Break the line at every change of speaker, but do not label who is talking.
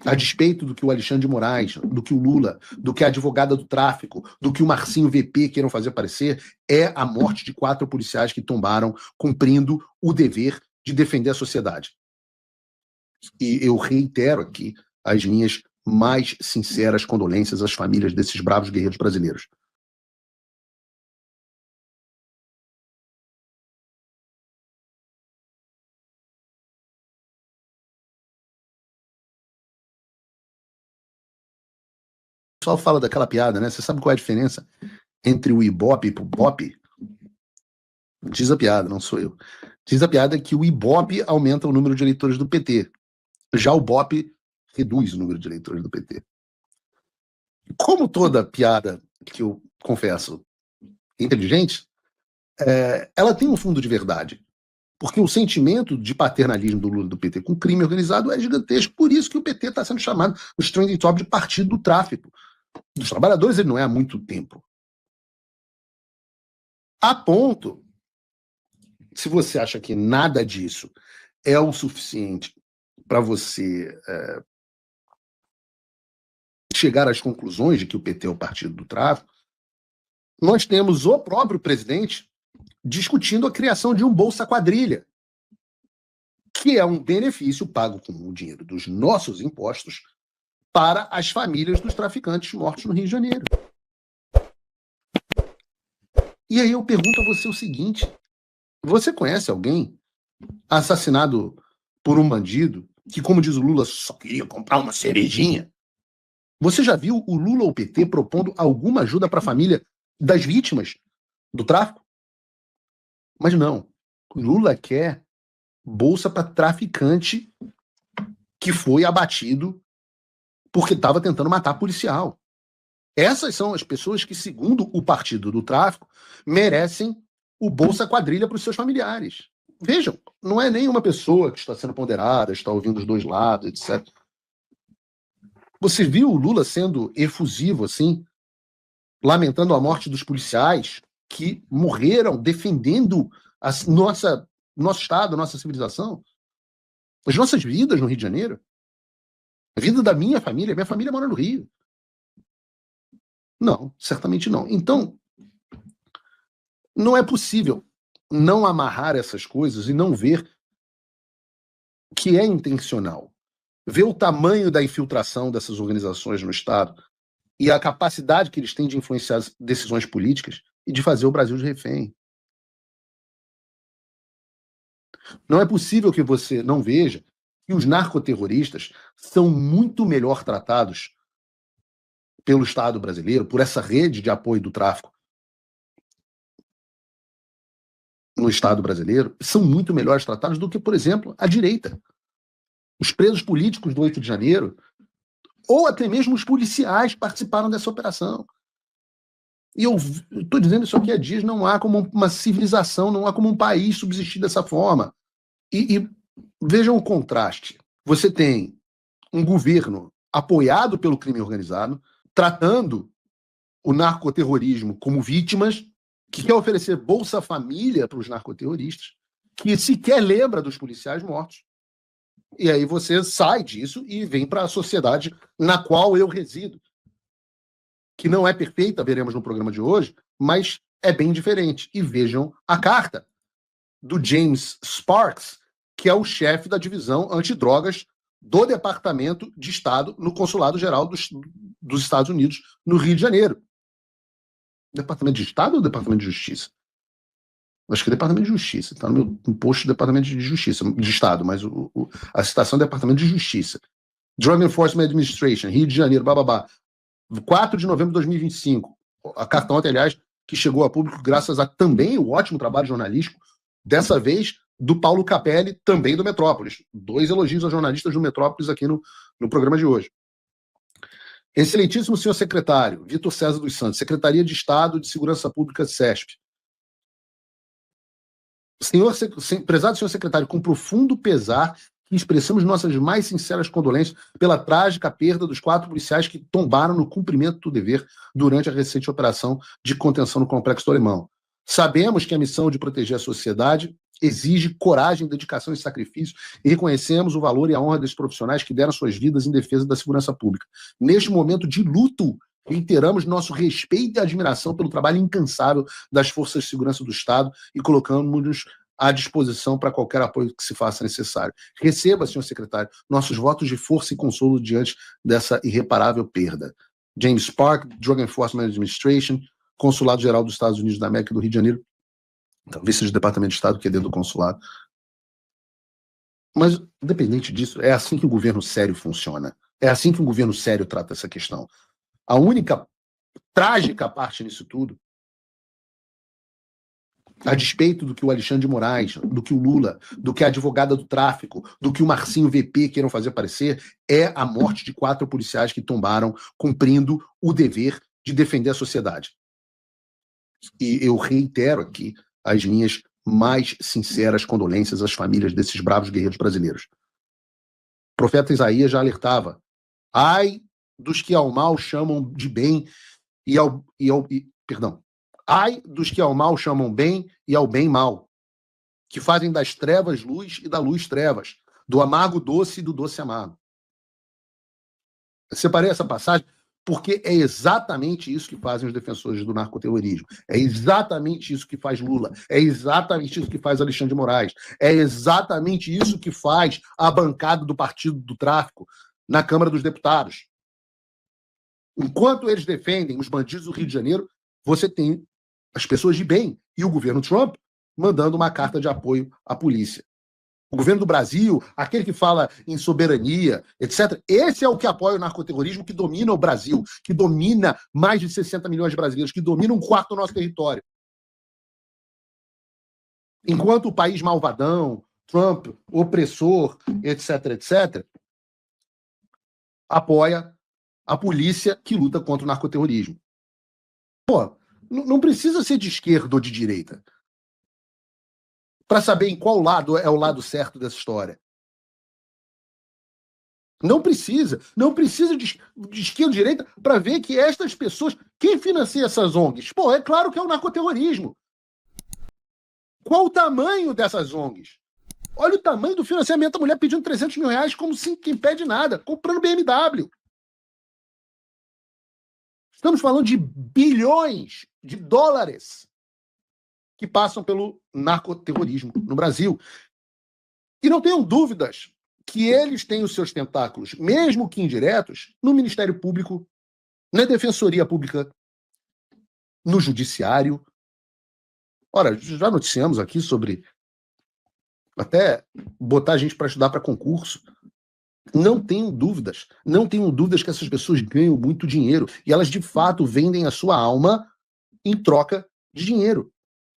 a despeito do que o Alexandre de Moraes, do que o Lula, do que a advogada do tráfico, do que o Marcinho VP queiram fazer parecer, é a morte de 4 policiais que tombaram cumprindo o dever de defender a sociedade. E eu reitero aqui as minhas mais sinceras condolências às famílias desses bravos guerreiros brasileiros. O pessoal fala daquela piada, né? Você sabe qual é a diferença entre o Ibope e o Bop? Diz a piada, não sou eu. Diz a piada que o Ibope aumenta o número de eleitores do PT. Já o Bop reduz o número de eleitores do PT. Como toda piada que eu confesso inteligente, ela tem um fundo de verdade. Porque o sentimento de paternalismo do Lula e do PT com crime organizado é gigantesco. Por isso que o PT está sendo chamado, os trending top, de partido do tráfico. Dos trabalhadores ele não é há muito tempo. A ponto, se você acha que nada disso é o suficiente para você chegar às conclusões de que o PT é o partido do tráfico, nós temos o próprio presidente discutindo a criação de um Bolsa Quadrilha, que é um benefício pago com o dinheiro dos nossos impostos para as famílias dos traficantes mortos no Rio de Janeiro. E aí eu pergunto a você o seguinte: você conhece alguém assassinado por um bandido que, como diz o Lula, só queria comprar uma cerejinha? Você já viu o Lula ou o PT propondo alguma ajuda para a família das vítimas do tráfico? Mas não. O Lula quer bolsa para traficante que foi abatido porque estava tentando matar policial. Essas são as pessoas que, segundo o Partido do Tráfico, merecem o Bolsa Quadrilha para os seus familiares. Vejam, não é nenhuma pessoa que está sendo ponderada, está ouvindo os dois lados, etc. Você viu o Lula sendo efusivo, assim, lamentando a morte dos policiais que morreram defendendo nosso Estado, nossa civilização, as nossas vidas no Rio de Janeiro, a vida da minha família mora no Rio. Não, certamente não. Então, não é possível não amarrar essas coisas e não ver que é intencional. Ver o tamanho da infiltração dessas organizações no Estado e a capacidade que eles têm de influenciar as decisões políticas e de fazer o Brasil de refém. Não é possível que você não veja que os narcoterroristas são muito melhor tratados pelo Estado brasileiro, por essa rede de apoio do tráfico no Estado brasileiro, são muito melhores tratados do que, por exemplo, a direita. Os presos políticos do 8 de janeiro, ou até mesmo os policiais que participaram dessa operação. E eu estou dizendo isso aqui há dias, não há como uma civilização, não há como um país subsistir dessa forma. E vejam o contraste. Você tem um governo apoiado pelo crime organizado, tratando o narcoterrorismo como vítimas, que quer oferecer Bolsa Família para os narcoterroristas, que sequer lembra dos policiais mortos. E aí você sai disso e vem para a sociedade na qual eu resido, que não é perfeita, veremos no programa de hoje, mas é bem diferente. E vejam a carta do James Sparks, que é o chefe da divisão antidrogas do Departamento de Estado no Consulado-Geral dos Estados Unidos, no Rio de Janeiro. Departamento de Estado ou Departamento de Justiça? Acho que é Departamento de Justiça. Está no meu post do Departamento de Justiça, de Estado, mas a citação é Departamento de Justiça. Drug Enforcement Administration, Rio de Janeiro, bababá. 4 de novembro de 2025. A carta ontem, aliás, que chegou a público graças a também o ótimo trabalho jornalístico, dessa vez do Paulo Capelli, também do Metrópolis. 2 elogios aos jornalistas do Metrópolis aqui no programa de hoje. Excelentíssimo senhor secretário, Vitor César dos Santos, Secretaria de Estado de Segurança Pública, CESP. Prezado senhor secretário, com profundo pesar, expressamos nossas mais sinceras condolências pela trágica perda dos 4 policiais que tombaram no cumprimento do dever durante a recente operação de contenção no Complexo do Alemão. Sabemos que a missão de proteger a sociedade exige coragem, dedicação e sacrifício, e reconhecemos o valor e a honra desses profissionais que deram suas vidas em defesa da segurança pública. Neste momento de luto, reiteramos nosso respeito e admiração pelo trabalho incansável das forças de segurança do Estado e colocamos-nos à disposição para qualquer apoio que se faça necessário. Receba, senhor secretário, nossos votos de força e consolo diante dessa irreparável perda. James Park, Drug Enforcement Administration, Consulado-Geral dos Estados Unidos da América do Rio de Janeiro, talvez seja o Departamento de Estado, que é dentro do consulado. Mas, independente disso, é assim que o governo sério funciona. É assim que um governo sério trata essa questão. A única trágica parte nisso tudo, a despeito do que o Alexandre de Moraes, do que o Lula, do que a advogada do tráfico, do que o Marcinho VP queiram fazer parecer, é a morte de 4 policiais que tombaram cumprindo o dever de defender a sociedade. E eu reitero aqui as minhas mais sinceras condolências às famílias desses bravos guerreiros brasileiros. O profeta Isaías já alertava: ai dos que ao mal chamam de bem ai dos que ao mal chamam bem e ao bem mal, que fazem das trevas luz e da luz trevas, do amargo doce e do doce amargo. Eu separei essa passagem porque é exatamente isso que fazem os defensores do narcoterrorismo. É exatamente isso que faz Lula. É exatamente isso que faz Alexandre de Moraes. É exatamente isso que faz a bancada do Partido do Tráfico na Câmara dos Deputados. Enquanto eles defendem os bandidos do Rio de Janeiro, você tem as pessoas de bem e o governo Trump mandando uma carta de apoio à polícia. O governo do Brasil, aquele que fala em soberania, etc. Esse é o que apoia o narcoterrorismo, que domina o Brasil, que domina mais de 60 milhões de brasileiros, que domina 1/4 do nosso território. Enquanto o país malvadão, Trump, opressor, etc., etc., apoia a polícia que luta contra o narcoterrorismo. Pô, não precisa ser de esquerda ou de direita para saber em qual lado é o lado certo dessa história. Não precisa de esquerda ou direita para ver que estas pessoas, quem financia essas ONGs? Pô, é claro que é o narcoterrorismo. Qual o tamanho dessas ONGs? Olha o tamanho do financiamento da mulher pedindo 300 mil reais como se quem pede nada, comprando BMW. Estamos falando de bilhões de dólares que passam pelo narcoterrorismo no Brasil. E não tenham dúvidas que eles têm os seus tentáculos, mesmo que indiretos, no Ministério Público, na Defensoria Pública, no Judiciário. Ora, já noticiamos aqui sobre até botar a gente para estudar para concurso. Não tenho dúvidas que essas pessoas ganham muito dinheiro e elas, de fato, vendem a sua alma em troca de dinheiro.